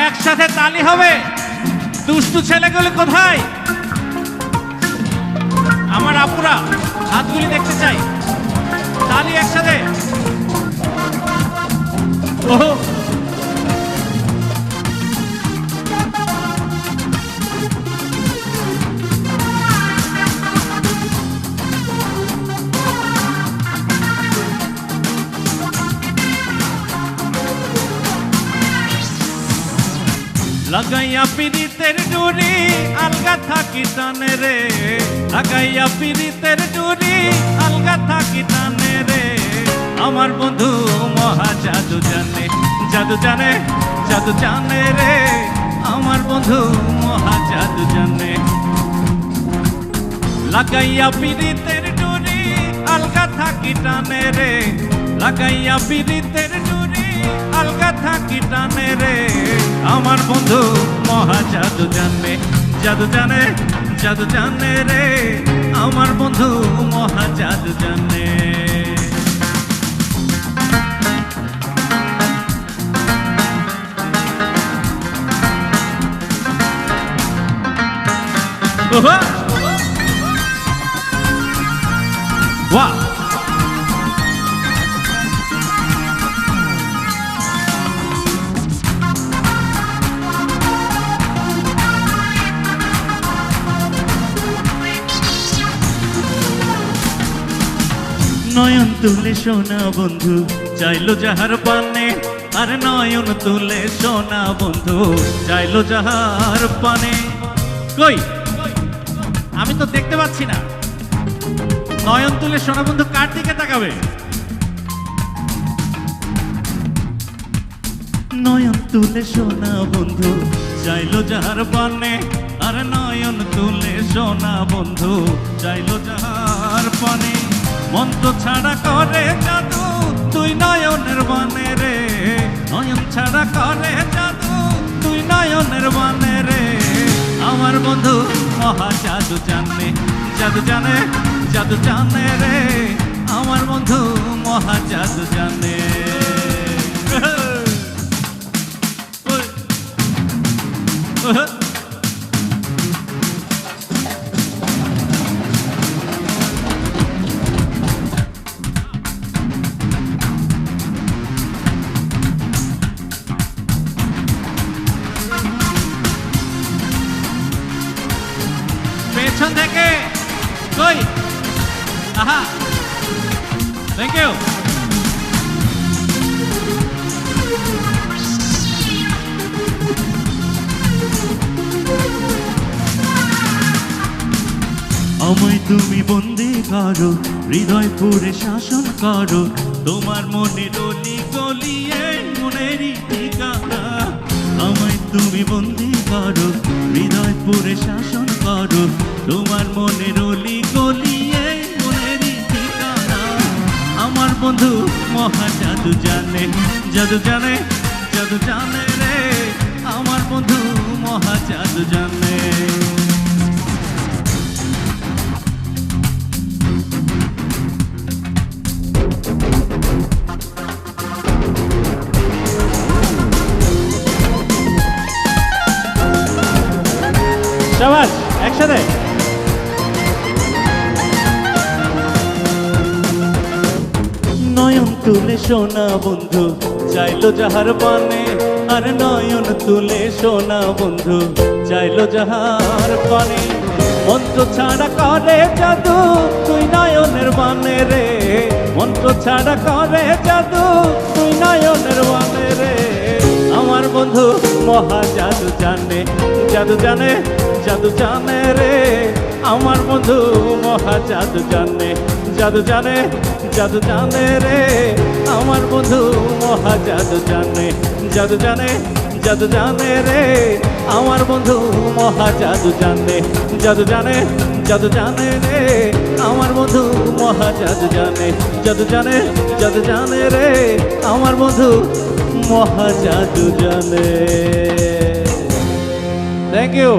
একসাথে তালি হবে। দুষ্টু ছেলেগুলো কোথায়? আমার আপুরা হাতগুলি দেখতে চাই। তালি একসাথে। ওহো, লাগাইয়া পিরিতের ডুরি আলগা থাকি টানে রে, লাগাইয়া পিরিতের ডুরি আলগা থাকি টানে রে। আমার বন্ধু মহা জাদু জানে, জাদু জানে, জাদু জানে রে। আমার বন্ধু মহা জাদু জানে। লাগাইয়া পিরিতের ডুরি আলগা থাকি টানে রে, লাগাইয়া পিরিতের ডুরি আলগা থাকি টানে রে। আমার বন্ধু মহা জাদু জানে, জাদু জানে, জাদু জানে রে। আমার বন্ধু মহা জাদু জানে। বাহ, নয়ন তুলে সোনা বন্ধু চাইলো যাহার পানে, আর নয়ন তুলে সোনা বন্ধু চাইলো যাহার পানে। কই আমি তো দেখতে পাচ্ছি না। নয়ন তুলে সোনা বন্ধু কার দিকে তাকাবে? নয়ন তুলে সোনা বন্ধু চাইলো যাহার পানে, আর নয়ন তুলে সোনা বন্ধু চাইলো যাহার পানে। মন্ত্র ছাড়া করে জাদু তুই নয়নের বানে রে, নয়ন ছাড়া করে জাদু তুই নয়নের বানে রে। আমার বন্ধু মহা জাদু জানে, জাদু জানে, জাদু জানে রে। আমার বন্ধু মহা জাদু জানে। পেছন থেকে কই? আহা, থ্যাংক ইউ। আমায় তুমি বন্দি করো, হৃদয় পুরে শাসন করো। তোমার মনে রলি গলিয়ে মনেরই ঠিকানা। আমায় তুমি বন্দি করো, হৃদয় পুরে শাসন করো। তোমার মনে রলি গলিয়ে মনেরই ঠিকানা। আমার বন্ধু মহা জাদু জানে, জাদু জানে, জাদু জানে রে। আমার বন্ধু মহা জাদু জানে। শাবাশ, একসাথে। নয়ন তুলে সোনা বন্ধু চাইলো যাহার পানে, আর নয়ন তুলে সোনা বন্ধু চাইলো যাহার পানে। মন্ত্র ছাড়া করে জাদু তুই নয়নের বানে রে, মন্ত্র ছাড়া করে জাদু তুই নয়নের বানে রে। আমার বন্ধু মহা জাদু জানে, জাদু জানে, জাদু জানে রে। আমার বন্ধু মহা জাদু জানে, জাদু জানে, জাদু জানে রে। আমার বন্ধু মহা জাদু জানে, জাদু জানে, জাদু জানে রে। আমার বন্ধু মহা জাদু জানে, জাদু জানে, জাদু জানে রে। আমার বন্ধু মহা জাদু জানে, জাদু জানে, জাদু জানে রে। আমার বন্ধু মহা জাদু জানে। Thank you.